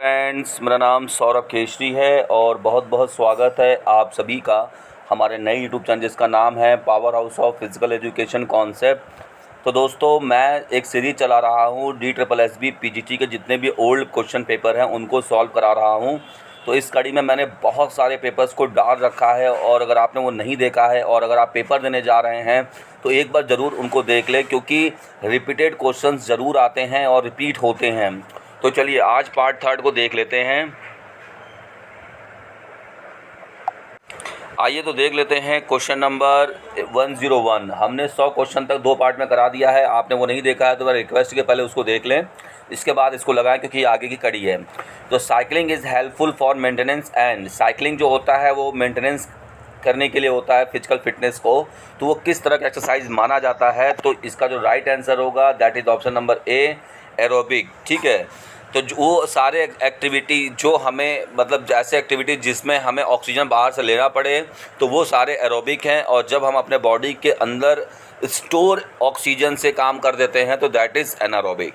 Friends, मेरा नाम सौरभ केशरी है और बहुत बहुत स्वागत है आप सभी का हमारे नए यूट्यूब चैनल जिसका नाम है power house of physical education concept. तो दोस्तों, मैं एक सीरीज़ चला रहा हूँ DSSB PGT के जितने भी ओल्ड क्वेश्चन पेपर हैं उनको सॉल्व करा रहा हूँ। तो इस कड़ी में मैंने बहुत सारे पेपर्स को डाल रखा है और अगर आपने वो नहीं देखा है और अगर आप पेपर देने जा रहे हैं तो एक बार ज़रूर उनको देख लें, क्योंकि रिपीटेड क्वेश्चंस ज़रूर आते हैं और रिपीट होते हैं। तो चलिए आज पार्ट थर्ड को देख लेते हैं। आइए तो देख लेते हैं क्वेश्चन नंबर 101। हमने 100 क्वेश्चन तक 2 पार्ट में करा दिया है। आपने वो नहीं देखा है तो मैं रिक्वेस्ट के पहले उसको देख लें, इसके बाद इसको लगाएं, क्योंकि आगे की कड़ी है। तो cycling is helpful for maintenance and cycling जो होता है वो मेंटेनेंस करने के लिए होता है फिजिकल फिटनेस को। तो वो किस तरह का एक्सरसाइज माना जाता है? तो इसका जो राइट आंसर होगा that is option number A, aerobic. ठीक है, तो वो सारे एक्टिविटी जो हमें मतलब ऐसे एक्टिविटी जिसमें हमें ऑक्सीजन बाहर से लेना पड़े तो वो सारे एरोबिक हैं, और जब हम अपने बॉडी के अंदर स्टोर ऑक्सीजन से काम कर देते हैं तो दैट इज़ एनारोबिक।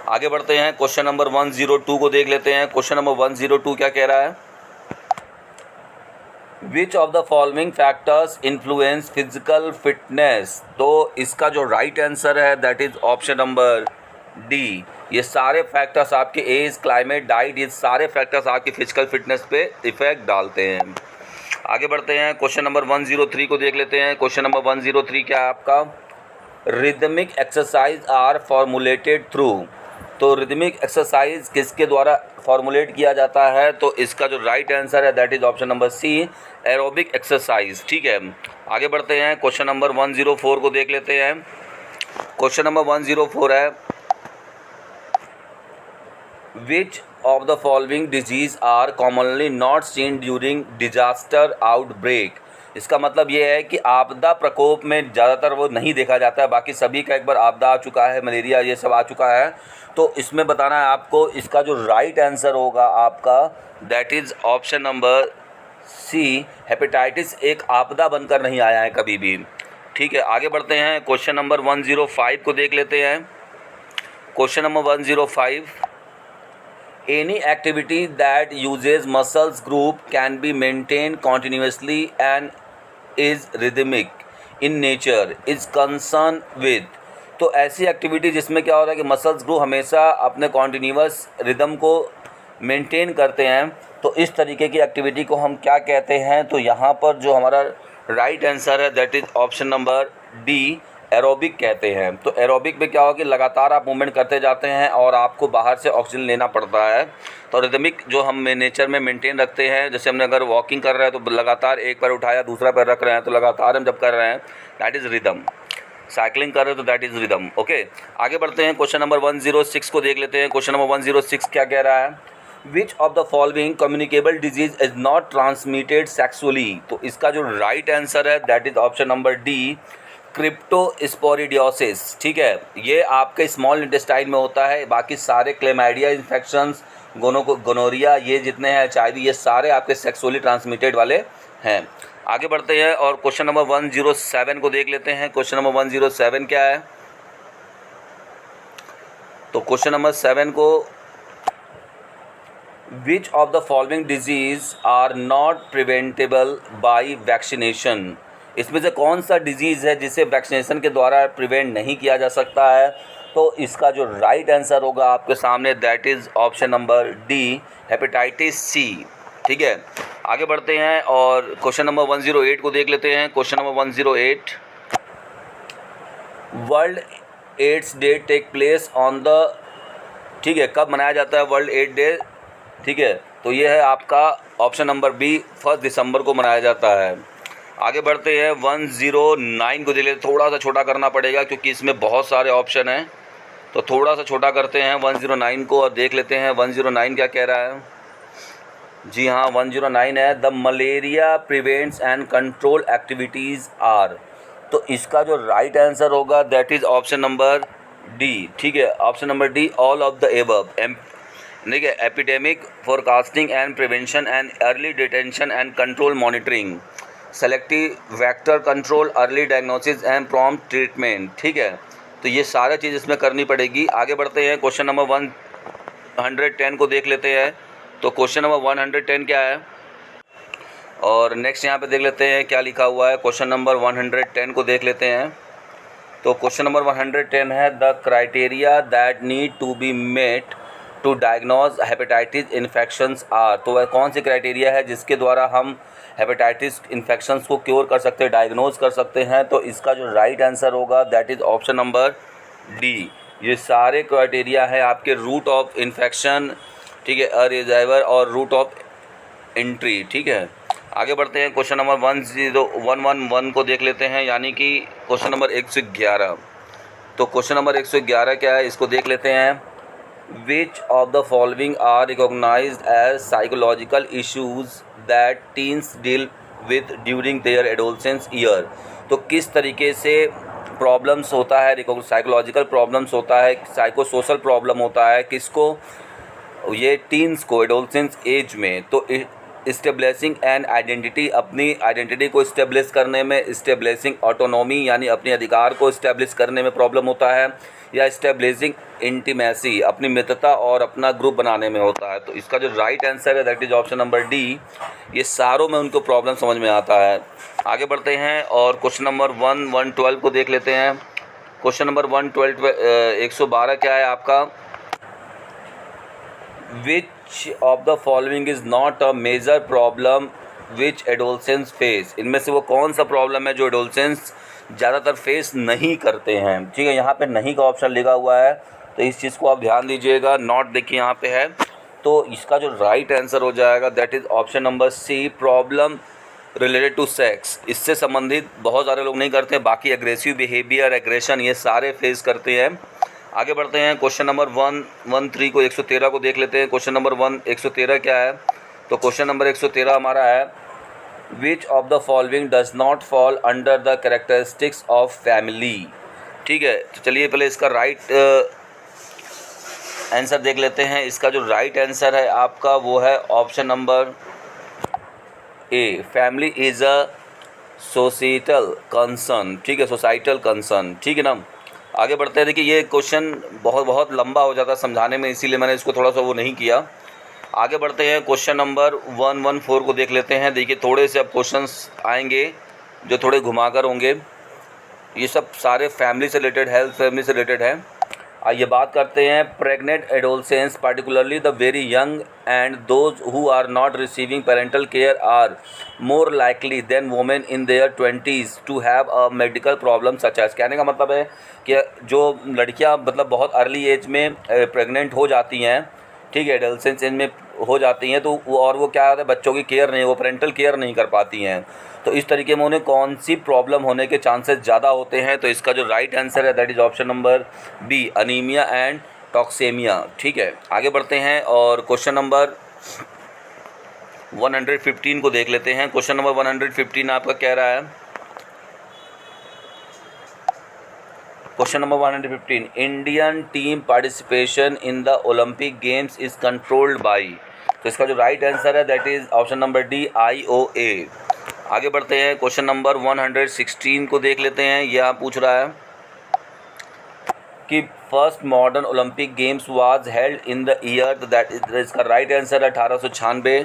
आगे बढ़ते हैं, क्वेश्चन नंबर 102 को देख लेते हैं। क्वेश्चन नंबर 102 क्या कह रहा है? Which of the following factors influence physical fitness? तो इसका जो राइट आंसर है that is option number D. ये सारे फैक्टर्स आपके एज, क्लाइमेट, डाइट, ये सारे फैक्टर्स आपकी फिजिकल फिटनेस पे इफेक्ट डालते हैं। आगे बढ़ते हैं, क्वेश्चन नंबर 103 को देख लेते हैं। क्वेश्चन नंबर 103 क्या है आपका? Rhythmic exercise are formulated through. तो रिदमिक एक्सरसाइज किसके द्वारा फॉर्मुलेट किया जाता है? तो इसका जो राइट आंसर है that is option number C, aerobic exercise. ठीक है, आगे बढ़ते हैं, क्वेश्चन नंबर 104 को देख लेते हैं। क्वेश्चन नंबर 104 है Which of the following disease are commonly not seen during disaster outbreak? इसका मतलब ये है कि आपदा प्रकोप में ज़्यादातर वो नहीं देखा जाता है, बाकी सभी का एक बार आपदा आ चुका है, मलेरिया ये सब आ चुका है। तो इसमें बताना है आपको, इसका जो राइट आंसर होगा आपका that is option number C, hepatitis एक आपदा बनकर नहीं आया है कभी भी। ठीक है, आगे बढ़ते हैं, क्वेश्चन नंबर 105 को देख लेते हैं। Question number 105, any activity that uses muscles group can be maintained continuously and is rhythmic in nature is concerned with। तो ऐसी एक्टिविटी जिसमें क्या होता है कि मसल्स ग्रुप हमेशा अपने कॉन्टीन्यूस रिदम को मेंटेन करते हैं, तो इस तरीके की एक्टिविटी को हम क्या कहते हैं? तो यहाँ पर जो हमारा राइट आंसर है that is option number D, aerobic कहते हैं। तो एरोबिक में क्या होगा कि लगातार आप मूवमेंट करते जाते हैं और आपको बाहर से ऑक्सीजन लेना पड़ता है। तो रिदमिक जो हम नेचर में मेंटेन रखते हैं, जैसे हमने अगर वॉकिंग कर रहे हैं तो लगातार एक पैर उठाया दूसरा पैर रख रहे हैं, तो लगातार हम जब कर रहे हैं दैट इज़ रिदम। साइकिलिंग कर रहे हैं तो दैट इज़ रिदम। ओके, आगे बढ़ते हैं, क्वेश्चन नंबर 106 को देख लेते हैं। क्वेश्चन नंबर 106 क्या कह रहा है? Which of the following communicable disease is not transmitted sexually? तो इसका जो राइट आंसर है that is option number D, cryptosporidiosis. ठीक है, ये आपके स्मॉल इंटेस्टाइन में होता है, बाकी सारे क्लेमाइडिया इन्फेक्शंस, गोनोरिया, ये जितने हैं HIV, ये सारे आपके सेक्सुअली ट्रांसमिटेड वाले हैं। आगे बढ़ते हैं और क्वेश्चन नंबर 107 को देख लेते हैं। क्वेश्चन नंबर 107 क्या है? तो क्वेश्चन नंबर 7 को, which of the following disease are not preventable by vaccination? इसमें से कौन सा डिजीज़ है जिसे वैक्सीनेशन के द्वारा प्रिवेंट नहीं किया जा सकता है? तो इसका जो राइट आंसर होगा आपके सामने that is option number D, hepatitis C. ठीक है, आगे बढ़ते हैं और क्वेश्चन नंबर 108 को देख लेते हैं। Question number 108, World AIDS Day take place on the, ठीक है, कब मनाया जाता है वर्ल्ड एड्स डे? ठीक है, तो ये है आपका ऑप्शन नंबर बी, 1 दिसंबर को मनाया जाता है। आगे बढ़ते हैं, 109 को देख लेते। थोड़ा सा छोटा करना पड़ेगा क्योंकि इसमें बहुत सारे ऑप्शन हैं, तो थोड़ा सा छोटा करते हैं 109 को और देख लेते हैं 109 क्या कह रहा है। जी हाँ, 109 है, the malaria prevents and control activities are. तो इसका जो राइट आंसर होगा that is option number D. ठीक है, option number D, all of the above. ठीक है, epidemic forecasting and prevention and early detention and control monitoring, selective vector control, early diagnosis and prompt treatment. ठीक है, तो ये सारा चीज़ इसमें करनी पड़ेगी। आगे बढ़ते हैं, क्वेश्चन नंबर 110 को देख लेते हैं। तो क्वेश्चन नंबर 110 क्या है, और नेक्स्ट यहाँ पे देख लेते हैं क्या लिखा हुआ है। क्वेश्चन नंबर 110 को देख लेते हैं। तो क्वेश्चन नंबर 110 है, the criteria that need to be met to diagnose hepatitis infections are. तो वह कौन सी क्राइटेरिया है जिसके द्वारा हम हेपेटाइटिस इन्फेक्शंस को क्योर कर सकते हैं, डायग्नोज कर सकते हैं। तो इसका जो राइट आंसर होगा that is option number D. ये सारे क्राइटेरिया है आपके रूट ऑफ इन्फेक्शन, ठीक है, अरेजाइवर और रूट ऑफ एंट्री, ठीक है। आगे बढ़ते हैं, क्वेश्चन नंबर 10111 को देख लेते हैं, यानी कि क्वेश्चन नंबर 111। तो क्वेश्चन नंबर 111 क्या है, इसको देख लेते हैं। Which of the following are recognised as psychological issues that teens deal with during their adolescence year. तो किस तरीके से प्रॉब्लम्स होता है, साइकोलॉजिकल प्रॉब्लम्स होता है, साइको सोशल प्रॉब्लम होता है किसको, ये टीन्स को एडोलसेंस एज में। तो इस्टेब्लिशिंग एन आइडेंटिटी, अपनी आइडेंटिटी को इस्टेब्लिश करने में, इस्टेब्लिशिंग ऑटोनॉमी यानी अपने अधिकार को इस्टेब्लिश करने में प्रॉब्लम होता है, या इस्टेब्लिशिंग इंटीमेसी, अपनी मित्रता और अपना ग्रुप बनाने में होता है। तो इसका जो राइट आंसर है that is option number D. ये सारों में उनको प्रॉब्लम समझ में आता है। आगे बढ़ते हैं और क्वेश्चन नंबर 112 को देख लेते हैं। क्वेश्चन नंबर 112 क्या है आपका, which of the following is not a major problem which adolescence face. इनमें से वो कौन सा प्रॉब्लम है जो एडोलसेंस ज़्यादातर फेस नहीं करते हैं, ठीक है। यहाँ पे नहीं का ऑप्शन लिखा हुआ है, तो इस चीज़ को आप ध्यान दीजिएगा। नॉट देखिए यहाँ पे है, तो इसका जो राइट आंसर हो जाएगा that is option number C, problem related to sex. इससे संबंधित बहुत सारे लोग नहीं करते हैं, बाकी एग्रेसिव बिहेवियर, एग्रेशन, ये सारे फेस करते हैं। आगे बढ़ते हैं, क्वेश्चन नंबर 113 को 113 को देख लेते हैं। क्वेश्चन नंबर 113 क्या है, तो क्वेश्चन नंबर 113 हमारा है, which of the following does not fall under the characteristics of family, ठीक है। तो चलिए पहले इसका राइट आंसर देख लेते हैं। इसका जो राइट आंसर है आपका वो है option number A, family is a societal concern, ठीक है, सोसाइटल कंसर्न, ठीक है ना। आगे बढ़ते हैं, देखिए ये क्वेश्चन बहुत लंबा हो जाता है समझाने में, इसीलिए मैंने इसको थोड़ा सा वो नहीं किया। आगे बढ़ते हैं, क्वेश्चन नंबर 114 को देख लेते हैं। देखिए थोड़े से अब क्वेश्चंस आएंगे जो थोड़े घुमाकर होंगे, ये सब सारे फैमिली से रिलेटेड, हेल्थ फैमिली से रिलेटेड है। आइए बात करते हैं, pregnant adolescence particularly the very young and those who are not receiving parental care are more likely than women in their 20s to have a medical problem such as. कहने का मतलब है कि जो लड़कियां मतलब बहुत अर्ली एज में प्रेग्नेंट हो जाती हैं, ठीक है, एडोलसेंस एज में हो जाती हैं, तो वो क्या होता है, बच्चों की केयर नहीं, वो पेरेंटल केयर नहीं कर पाती हैं। तो इस तरीके में उन्हें कौन सी प्रॉब्लम होने के चांसेस ज़्यादा होते हैं। तो इसका जो राइट आंसर है that is option number B, anaemia and toxaemia, ठीक है। आगे बढ़ते हैं और क्वेश्चन नंबर 115 को देख लेते हैं। क्वेश्चन नंबर 115 आपका कह रहा है, question number 115, Indian team participation in the Olympic games is controlled by. तो इसका जो राइट आंसर है that is option number D, IOA। आगे बढ़ते हैं, क्वेश्चन नंबर 116 को देख लेते हैं। यह पूछ रहा है कि first modern Olympic games was held in the year, that इसका राइट आंसर है 1896।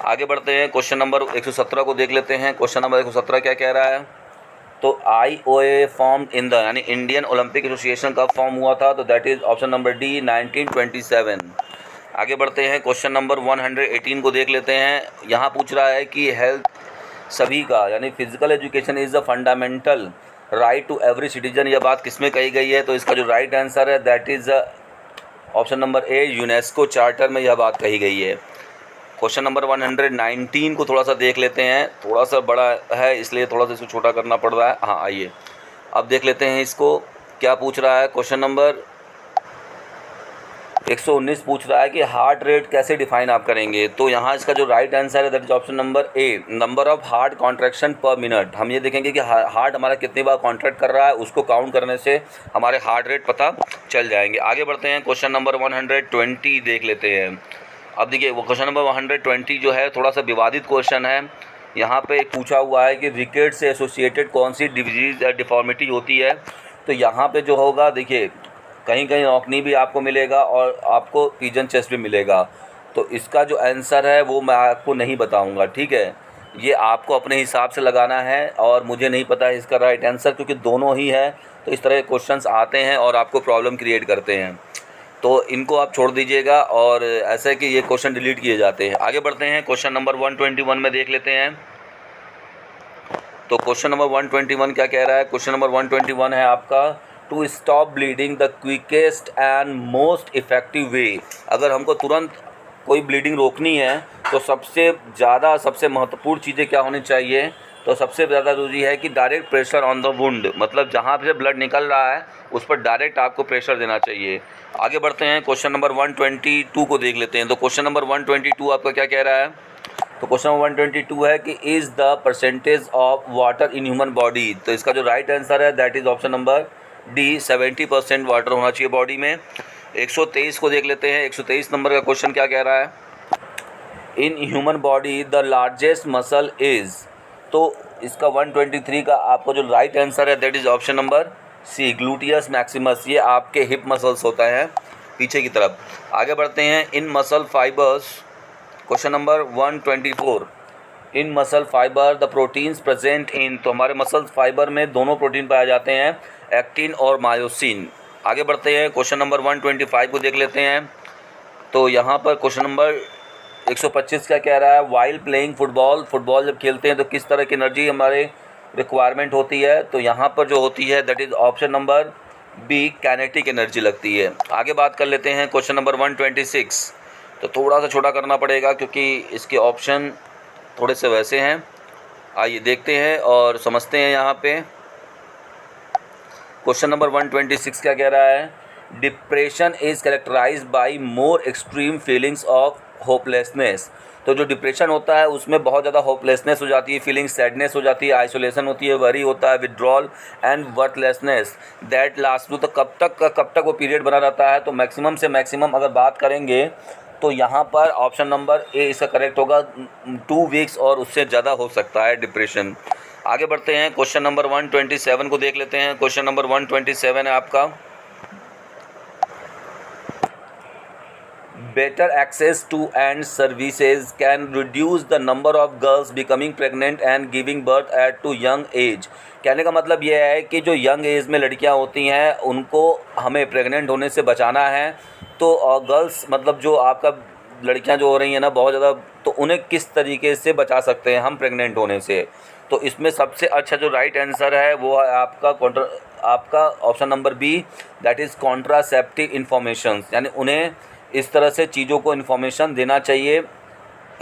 आगे बढ़ते हैं, क्वेश्चन नंबर 117 को देख लेते हैं। क्वेश्चन नंबर 117 क्या कह रहा है, तो IOA फॉर्म इन द, यानी इंडियन ओलंपिक एसोसिएशन कब फॉर्म हुआ था, तो that is option number D, 1927। आगे बढ़ते हैं, क्वेश्चन नंबर 118 को देख लेते हैं। यहाँ पूछ रहा है कि हेल्थ सभी का, यानी physical education is the fundamental right to every citizen, यह बात किसमें कही गई है। तो इसका जो राइट आंसर है that is option number A, UNESCO charter में यह बात कही गई है। क्वेश्चन नंबर 119 को थोड़ा सा देख लेते हैं, थोड़ा सा बड़ा है इसलिए थोड़ा सा इसको छोटा करना पड़ रहा है। हाँ आइए अब देख लेते हैं इसको, क्या पूछ रहा है। क्वेश्चन नंबर 119 पूछ रहा है कि हार्ट रेट कैसे डिफाइन आप करेंगे। तो यहाँ इसका जो राइट आंसर है that is option number A, number of heart contraction पर मिनट। हम ये देखेंगे कि हार्ट हमारा कितनी बार कॉन्ट्रैक्ट कर रहा है, उसको काउंट करने से हमारे हार्ट रेट पता चल जाएंगे। आगे बढ़ते हैं, क्वेश्चन नंबर 120 देख लेते हैं। अब देखिए वो क्वेश्चन नंबर 120 जो है थोड़ा सा विवादित क्वेश्चन है। यहाँ पे पूछा हुआ है कि रिकेट से एसोसिएटेड कौन सी डिजीज़ या डिफॉर्मिटी होती है। तो यहाँ पे जो होगा देखिए कहीं कहीं ऑकनी भी आपको मिलेगा और आपको पिजन चेस्ट भी मिलेगा। तो इसका जो आंसर है वो मैं आपको नहीं बताऊंगा, ठीक है। ये आपको अपने हिसाब से लगाना है और मुझे नहीं पता है इसका राइट आंसर, क्योंकि दोनों ही है। तो इस तरह के क्वेश्चंस आते हैं और आपको प्रॉब्लम क्रिएट करते हैं, तो इनको आप छोड़ दीजिएगा और ऐसा है कि ये क्वेश्चन डिलीट किए जाते हैं। आगे बढ़ते हैं, क्वेश्चन नंबर 121 में देख लेते हैं। तो क्वेश्चन नंबर 121 क्या कह रहा है? क्वेश्चन नंबर 121 है आपका, to stop bleeding the quickest and most effective way. अगर हमको तुरंत कोई ब्लीडिंग रोकनी है तो सबसे महत्वपूर्ण चीज़ें क्या होनी चाहिए? तो सबसे ज़्यादा ज़रूरी है कि direct pressure on the wound, मतलब जहाँ से ब्लड निकल रहा है उस पर डायरेक्ट आपको प्रेशर देना चाहिए। आगे बढ़ते हैं, क्वेश्चन नंबर 122 को देख लेते हैं। तो क्वेश्चन नंबर 122 आपका क्या कह रहा है? तो क्वेश्चन नंबर 122 है कि is the percentage of water in human body. तो इसका जो राइट आंसर है that is option number D, 70% water होना चाहिए बॉडी में। 123 को देख लेते हैं। 123 नंबर का क्वेश्चन क्या कह रहा है? In human body the largest muscle is. तो इसका 123 का आपको जो राइट आंसर है that is option number C, gluteus maximus. ये आपके हिप मसल्स होता है पीछे की तरफ। आगे बढ़ते हैं, in muscle fibres, question number 124, in muscle fibre the proteins present in. तो हमारे मसल फाइबर में दोनों प्रोटीन पाए जाते हैं, एक्टिन और मायोसिन। आगे बढ़ते हैं, क्वेश्चन नंबर 125 को देख लेते हैं। तो यहाँ पर क्वेश्चन नंबर 125 क्या कह रहा है? वाइल प्लेइंग फुटबॉल जब खेलते हैं तो किस तरह की एनर्जी हमारे रिक्वायरमेंट होती है? तो यहाँ पर जो होती है that is option number B, kinetic energy लगती है। आगे बात कर लेते हैं, क्वेश्चन नंबर 126। तो थोड़ा सा छोटा करना पड़ेगा क्योंकि इसके ऑप्शन थोड़े से वैसे हैं। आइए देखते हैं और समझते हैं। यहाँ पे क्वेश्चन नंबर 126 क्या कह रहा है? Depression is characterised by more extreme feelings of hopelessness. तो जो डिप्रेशन होता है उसमें बहुत ज़्यादा होपलेसनेस हो जाती है, फीलिंग सैडनेस हो जाती है, आइसोलेशन होती है, वरी होता है, withdrawal and worthlessness that last. तो कब तक वो पीरियड बना रहता है? तो मैक्सिमम से मैक्सिमम अगर बात करेंगे तो यहाँ पर ऑप्शन नंबर ए इसका करेक्ट होगा, 2 वीक्स और उससे ज़्यादा हो सकता है डिप्रेशन। आगे बढ़ते हैं, क्वेश्चन नंबर 127 को देख लेते हैं। क्वेश्चन नंबर 127 है आपका, better access to and services can reduce the number of girls becoming pregnant and giving birth at too young age. कहने का मतलब ये है कि जो यंग एज में लड़कियां होती हैं उनको हमें प्रेग्नेंट होने से बचाना है। तो गर्ल्स मतलब जो आपका लड़कियां जो हो रही हैं ना बहुत ज़्यादा, तो उन्हें किस तरीके से बचा सकते हैं हम प्रेग्नेंट होने से? तो इसमें सबसे अच्छा जो राइट आंसर है वो है आपका option number B, that is contraceptive information. यानी उन्हें इस तरह से चीज़ों को इन्फॉर्मेशन देना चाहिए,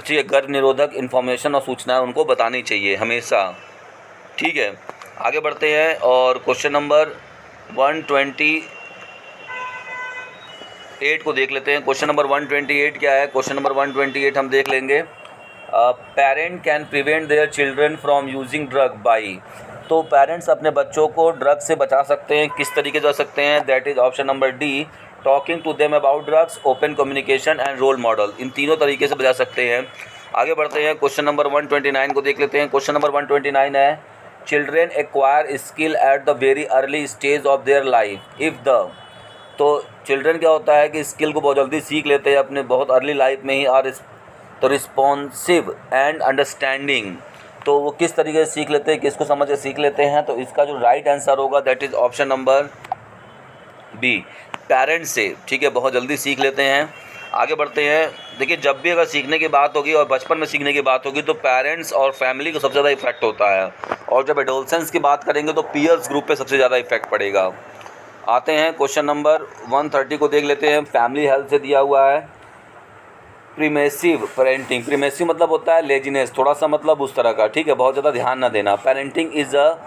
गर्भ निरोधक इन्फॉर्मेशन और सूचनाएं उनको बतानी चाहिए हमेशा, ठीक है। आगे बढ़ते हैं और क्वेश्चन नंबर 128 को देख लेते हैं। क्वेश्चन नंबर 128 क्या है? क्वेश्चन नंबर 128 हम देख लेंगे, parent can prevent their children from using drug by. तो पेरेंट्स अपने बच्चों को ड्रग से बचा सकते हैं, किस तरीके से जा सकते हैं? That is option number D, talking to them about drugs, open communication and role model. इन तीनों तरीके से बचा सकते हैं। आगे बढ़ते हैं, क्वेश्चन नंबर 129 को देख लेते हैं। क्वेश्चन नंबर 129 है, children acquire skill at the very early stage of their life if the. तो चिल्ड्रन क्या होता है कि स्किल को बहुत जल्दी सीख लेते हैं अपने बहुत अर्ली लाइफ में ही। और तो रिस्पॉन्सिव एंड अंडरस्टैंडिंग, तो वो किस तरीके से सीख लेते हैं, किसको समझ के सीख लेते हैं? तो इसका जो राइट आंसर होगा that is option number B, parents से, ठीक है, बहुत जल्दी सीख लेते हैं। आगे बढ़ते हैं, देखिए जब भी अगर सीखने की बात होगी और बचपन में सीखने की बात होगी तो पेरेंट्स और फैमिली को सबसे ज़्यादा इफेक्ट होता है, और जब एडोलसेंस की बात करेंगे तो पीयर्स ग्रुप पे सबसे ज़्यादा इफेक्ट पड़ेगा। आते हैं क्वेश्चन नंबर 130 को देख लेते हैं। फैमिली हेल्थ से दिया हुआ है, प्रीमेसिव पेरेंटिंग। प्रीमेसिव मतलब होता है लेजीनेस, थोड़ा सा मतलब उस तरह का, ठीक है, बहुत ज़्यादा ध्यान ना देना। Parenting is a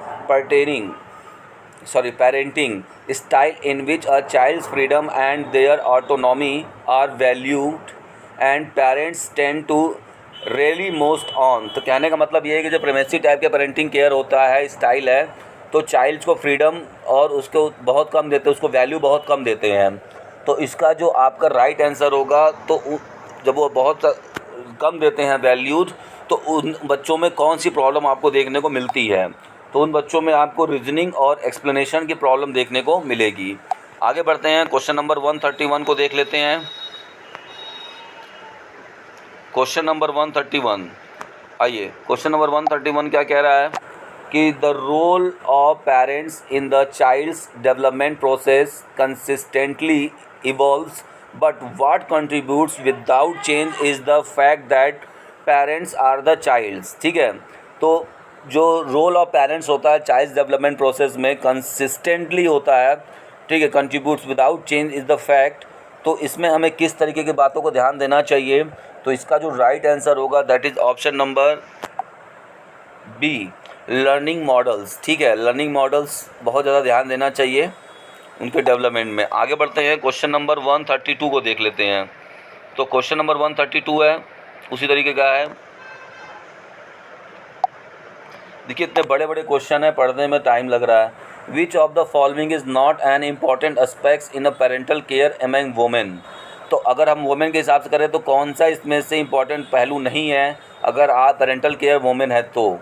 parenting style in which a child's freedom and their autonomy are valued and parents tend to rely most on। तो कहने का मतलब ये है कि जो प्रेमेसिव टाइप के पेरेंटिंग केयर होता है, स्टाइल है, तो चाइल्ड्स को फ्रीडम और उसको बहुत कम देते हैं, उसको वैल्यू बहुत कम देते हैं। तो इसका जो आपका राइट आंसर होगा, तो जब वो बहुत कम देते हैं वैल्यूज, तो उन बच्चों में कौन सी प्रॉब्लम आपको देखने को मिलती है? तो उन बच्चों में आपको रीजनिंग और एक्सप्लेनेशन की प्रॉब्लम देखने को मिलेगी। आगे बढ़ते हैं, क्वेश्चन नंबर 131 को देख लेते हैं। क्वेश्चन नंबर 131, आइए क्वेश्चन नंबर 131 क्या कह रहा है कि the role of parents in the child's development process consistently evolves but what contributes without change is the fact that parents are the child's. ठीक है, तो जो रोल ऑफ पेरेंट्स होता है चाइल्ड डेवलपमेंट प्रोसेस में कंसिस्टेंटली होता है, ठीक है, contributes without change is the fact. तो इसमें हमें किस तरीके की बातों को ध्यान देना चाहिए, तो इसका जो राइट आंसर होगा that is option number B, learning models. ठीक है, लर्निंग मॉडल्स बहुत ज़्यादा ध्यान देना चाहिए उनके डेवलपमेंट में। आगे बढ़ते हैं, क्वेश्चन नंबर 132 को देख लेते हैं। तो क्वेश्चन नंबर 132 है, उसी तरीके का है। देखिए इतने बड़े बड़े क्वेश्चन है, पढ़ने में टाइम लग रहा है। Which of the following is not an important aspects in a parental care among women. तो अगर हम वुमेन के हिसाब से करें तो कौन सा इसमें से इम्पॉर्टेंट पहलू नहीं है अगर आप पेरेंटल केयर वुमेन है तो।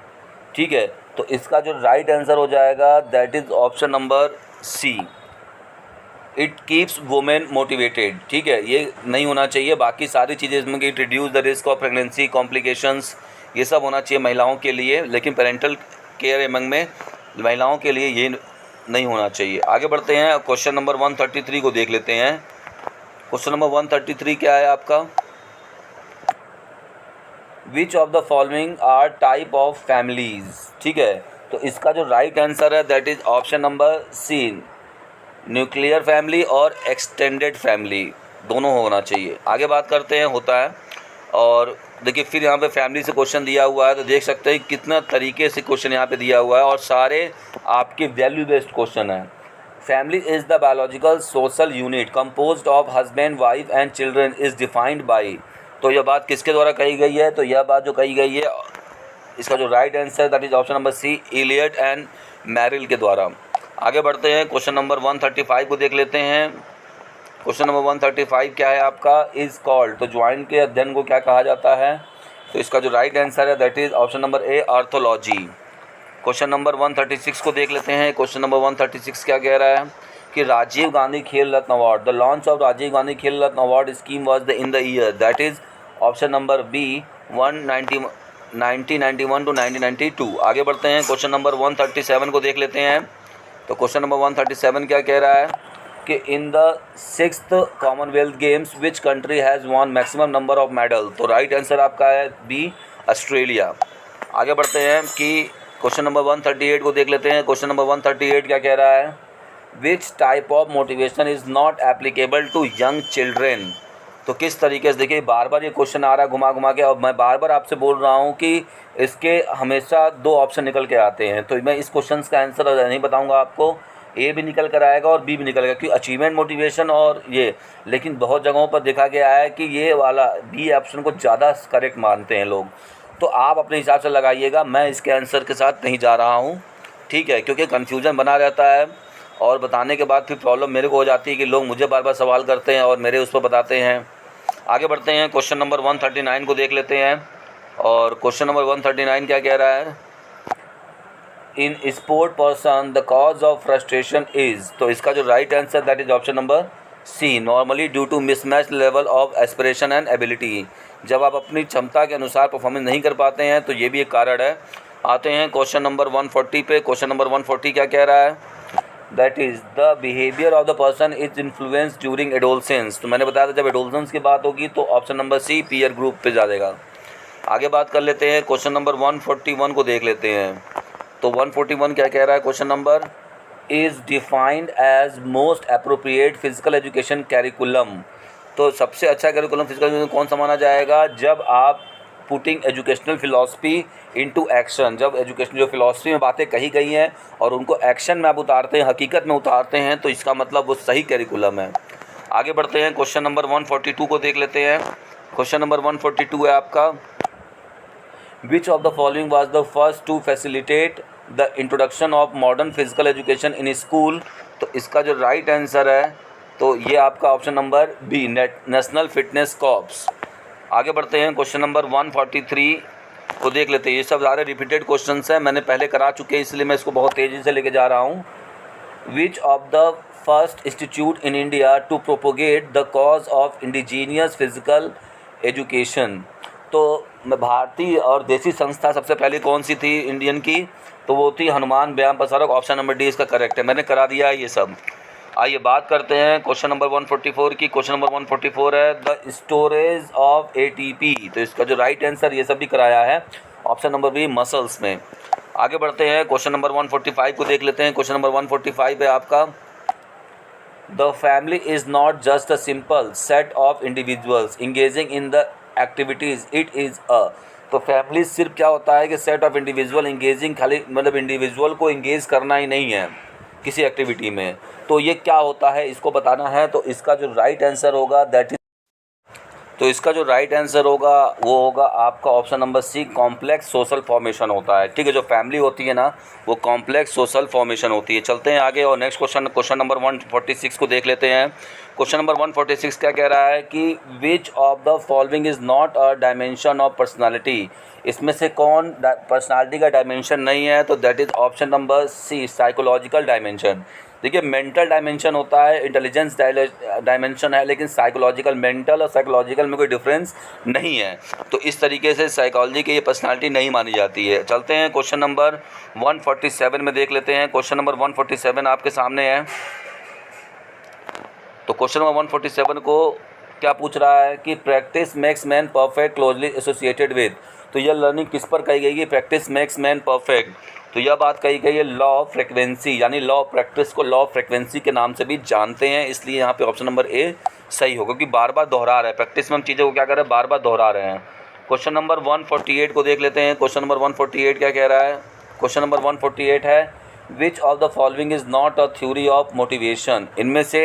ठीक है, तो इसका जो राइट आंसर हो जाएगा that is option number C, it keeps women motivated. ठीक है, ये नहीं होना चाहिए। बाकी सारी चीज़ें इसमें कि reduce the risk of pregnancy complications, ये सब होना चाहिए महिलाओं के लिए, लेकिन पेरेंटल केयर एमंग में महिलाओं के लिए ये नहीं होना चाहिए। आगे बढ़ते हैं, क्वेश्चन नंबर 133 को देख लेते हैं। क्वेश्चन नंबर 133 क्या है आपका, which of the following are type of families. ठीक है, तो इसका जो राइट आंसर है that is option number C, nuclear family और एक्सटेंडेड फैमिली, दोनों होना चाहिए। आगे बात करते हैं, होता है। और देखिए फिर यहाँ पे फैमिली से क्वेश्चन दिया हुआ है, तो देख सकते हैं कितना तरीके से क्वेश्चन यहाँ पे दिया हुआ है और सारे आपके वैल्यू बेस्ड क्वेश्चन हैं। Family is the biological social unit composed of husband wife and children is defined by. तो यह बात किसके द्वारा कही गई है, तो यह बात जो कही गई है इसका जो right answer that is option number C, Elliott and Merrill के द्वारा। आगे बढ़ते हैं, क्वेश्चन नंबर 135 को देख लेते हैं। क्वेश्चन नंबर 135 क्या है आपका, इज़ कॉल्ड। तो ज्वाइन के अध्ययन को क्या कहा जाता है, तो इसका जो राइट आंसर है that is option number A, arthrology. Question number 136 को देख लेते हैं। क्वेश्चन नंबर 136 क्या कह रहा है कि Rajiv Gandhi Khel Ratna award, the launch of Rajiv Gandhi Khel Ratna award scheme was the in the year, that is option number B, 1991 to 1992। आगे बढ़ते हैं, क्वेश्चन नंबर 137 को देख लेते हैं। तो क्वेश्चन नंबर 137 क्या कह रहा है कि in the 6th Commonwealth games which country has won maximum number of medal. तो राइट आंसर आपका है बी, ऑस्ट्रेलिया। आगे बढ़ते हैं कि क्वेश्चन नंबर 138 को देख लेते हैं। क्वेश्चन नंबर 138 क्या कह रहा है, which type of motivation is not applicable to young children. तो किस तरीके से, देखिए बार बार ये क्वेश्चन आ रहा है घुमा घुमा के, और मैं बार बार आपसे बोल रहा हूँ कि इसके हमेशा 2 ऑप्शन निकल के आते हैं। तो मैं इस क्वेश्चन का आंसर नहीं बताऊँगा आपको, ए भी निकल कर आएगा और बी भी निकल आएगा, क्योंकि अचीवमेंट मोटिवेशन और ये, लेकिन बहुत जगहों पर देखा गया है कि ये वाला बी ऑप्शन को ज़्यादा करेक्ट मानते हैं लोग। तो आप अपने हिसाब से लगाइएगा, मैं इसके आंसर के साथ नहीं जा रहा हूँ। ठीक है, क्योंकि कन्फ्यूज़न बना रहता है और बताने के बाद फिर प्रॉब्लम मेरे को हो जाती है कि लोग मुझे बार बार सवाल करते हैं और मेरे उस पर बताते हैं। आगे बढ़ते हैं, क्वेश्चन नंबर 139 को देख लेते हैं। और क्वेश्चन नंबर 139 क्या कह रहा है, in sport person the cause of frustration is. तो इसका जो right answer that is option number C, normally due to mismatch level of aspiration and ability. जब आप अपनी क्षमता के अनुसार परफॉर्मेंस नहीं कर पाते हैं तो ये भी एक कारण है। आते हैं क्वेश्चन नंबर 140 पे। क्वेश्चन नंबर 140 क्या कह रहा है, that is the behaviour of the person is influence during adolescence. तो मैंने बताया था जब एडोलसेंस की बात होगी तो option number C, peer group पे जा जाएगा। आगे बात कर लेते हैं, क्वेश्चन नंबर 141 को देख लेते हैं। तो 141 क्या कह रहा है, question number is defined as most appropriate physical education curriculum. तो सबसे अच्छा कैरिकुलम फिजिकल एजुकेशन कौन सा माना जाएगा, जब आप putting educational philosophy into action, जब एजुकेशन जो फिलॉसफी में बातें कही गई हैं और उनको एक्शन में आप उतारते हैं, हकीकत में उतारते हैं, तो इसका मतलब वो सही कैरिकुलम है। आगे बढ़ते हैं, क्वेश्चन नंबर 142 को देख लेते हैं। क्वेश्चन नंबर 142 है आपका, which of the following was the first to facilitate the introduction of modern physical education in school. तो इसका जो राइट आंसर है तो ये आपका option number B, national fitness corps. आगे बढ़ते हैं, क्वेश्चन नंबर 143 को देख लेते हैं। ये सब सारे रिपीटेड क्वेश्चंस हैं, मैंने पहले करा चुके हैं, इसलिए मैं इसको बहुत तेज़ी से लेके जा रहा हूँ। Which of the first institute in India to propagate the cause of indigenous physical education. तो भारतीय और देसी संस्था सबसे पहले कौन सी थी इंडियन की, तो वो थी हनुमान व्यायाम प्रसारक। ऑप्शन नंबर डी इसका करेक्ट है, मैंने करा दिया है ये सब। आइए बात करते हैं क्वेश्चन नंबर 144 की। क्वेश्चन नंबर 144 है द स्टोरेज ऑफ एटीपी। तो इसका जो राइट आंसर ये सब भी कराया है ऑप्शन नंबर बी मसल्स में। आगे बढ़ते हैं क्वेश्चन नंबर 145 को देख लेते हैं। क्वेश्चन नंबर 145 है आपका the family is not just a simple set of individuals engaging in the activities, it is a. तो फैमिली सिर्फ क्या होता है कि सेट ऑफ इंडिविजुअल इंगेजिंग, खाली मतलब इंडिविजुअल को इंगेज करना ही नहीं है किसी एक्टिविटी में। तो ये क्या होता है इसको बताना है। तो इसका जो राइट आंसर होगा वो होगा आपका option number C complex social formation होता है। ठीक है, जो फैमिली होती है ना वो कॉम्प्लेक्स सोशल फॉर्मेशन होती है। चलते हैं आगे और नेक्स्ट क्वेश्चन नंबर 146 को देख लेते हैं। क्वेश्चन नंबर 146 क्या कह रहा है कि which of the following is not a dimension of personality. इसमें से कौन पर्सनालिटी का डायमेंशन नहीं है, तो that is option number C psychological dimension. देखिए मेंटल डायमेंशन होता है, इंटेलिजेंस डायमेंशन है, लेकिन साइकोलॉजिकल, मेंटल और साइकोलॉजिकल में कोई डिफरेंस नहीं है। तो इस तरीके से साइकोलॉजी की ये पर्सनालिटी नहीं मानी जाती है। चलते हैं क्वेश्चन नंबर 147 में देख लेते हैं। क्वेश्चन नंबर 147 आपके सामने है। तो क्वेश्चन नंबर 147 को क्या पूछ रहा है कि practice makes man perfect closely associated with. तो यह लर्निंग किस पर कही गई है, प्रैक्टिस मेक्स मैन परफेक्ट। तो यह बात कही गई है लॉ ऑफ फ्रिक्वेंसी, यानी लॉ ऑफ प्रैक्टिस को लॉ ऑफ फ्रिक्वेंसी के नाम से भी जानते हैं। इसलिए यहाँ पे ऑप्शन नंबर ए सही होगा, क्योंकि बार बार दोहरा रहा है प्रैक्टिस में, हम चीज़ों को क्या कर रहे हैं, बार बार दोहरा रहे हैं। क्वेश्चन नंबर 148 को देख लेते हैं। क्वेश्चन नंबर 148 क्या कह रहा है। क्वेश्चन नंबर 148 है which of the following is not a theory of motivation. इनमें से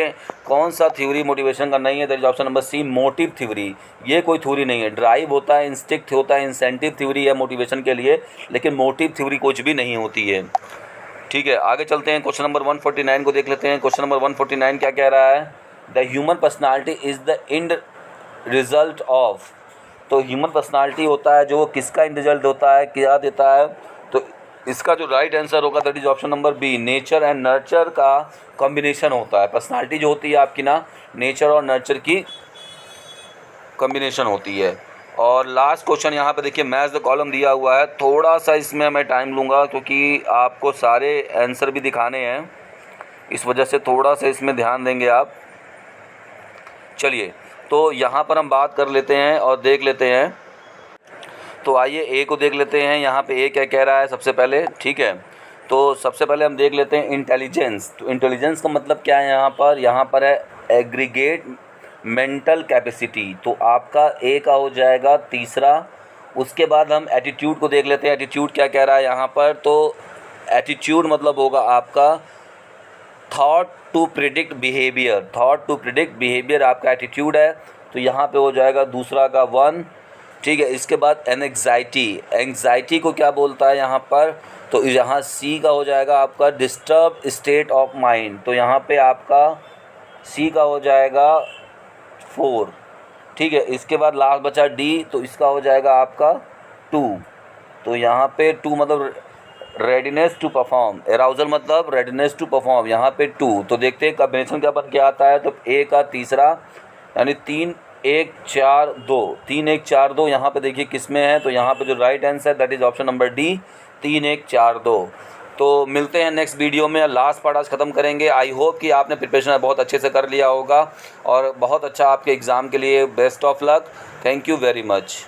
कौन सा थ्योरी मोटिवेशन का नहीं है, that is option number C motive theory. ये कोई थ्योरी नहीं है। ड्राइव होता है, इंस्टिक्ट होता है, इंसेंटिव थ्योरी है मोटिवेशन के लिए, लेकिन मोटिव थ्योरी कुछ भी नहीं होती है। ठीक है, आगे चलते हैं। क्वेश्चन नंबर 149 को देख लेते हैं। क्वेश्चन नंबर 149 क्या कह रहा है, the human personality is the end result of. तो ह्यूमन पर्सनालिटी होता है जो किसका इंड रिजल्ट होता है, क्या देता है। तो इसका जो राइट आंसर होगा that is option number be nature and nurture का कॉम्बिनेशन होता है। पर्सनालिटी जो होती है आपकी ना नेचर और नर्चर की कॉम्बिनेशन होती है। और लास्ट क्वेश्चन यहाँ पे देखिए मैच द कॉलम दिया हुआ है। थोड़ा सा इसमें मैं टाइम लूँगा क्योंकि आपको सारे आंसर भी दिखाने हैं, इस वजह से थोड़ा सा इसमें ध्यान देंगे आप। चलिए तो यहाँ पर हम बात कर लेते हैं और देख लेते हैं। तो आइए ए को देख लेते हैं। यहाँ पे ए क्या कह रहा है सबसे पहले। ठीक है, तो सबसे पहले हम देख लेते हैं इंटेलिजेंस। तो इंटेलिजेंस का मतलब क्या है यहाँ पर है एग्रीगेट मेंटल कैपेसिटी। तो आपका ए का हो जाएगा तीसरा। उसके बाद हम एटीट्यूड को देख लेते हैं। एटीट्यूड क्या कह रहा है यहाँ पर, तो एटीट्यूड मतलब होगा आपका thought to predict behaviour. Thought to predict behaviour आपका एटीट्यूड है। तो यहाँ पे हो जाएगा दूसरा का 1। ठीक है, इसके बाद एंग्जाइटी। एंग्जाइटी को क्या बोलता है यहाँ पर, तो यहाँ सी का हो जाएगा आपका डिस्टर्ब स्टेट ऑफ माइंड। तो यहाँ पे आपका सी का हो जाएगा 4। ठीक है, इसके बाद लास्ट बचा डी, तो इसका हो जाएगा आपका 2। तो यहाँ पे 2 मतलब रेडीनेस टू परफॉर्म, एराउजल मतलब रेडीनेस टू परफॉर्म, यहाँ पे 2। तो देखते हैं कॉम्बिनेशन क्या बन के आता है। तो ए का तीसरा यानी 3 1 4 2, 3 1 4 2 यहाँ पे देखिए किस में है। तो यहाँ पे जो राइट आंसर है that is option number D 3 1 4 2। तो मिलते हैं नेक्स्ट वीडियो में। लास्ट पार्ट आज ख़त्म करेंगे। आई होप कि आपने प्रिपरेशन बहुत अच्छे से कर लिया होगा और बहुत अच्छा आपके एग्ज़ाम के लिए। Best of luck. Thank you very much.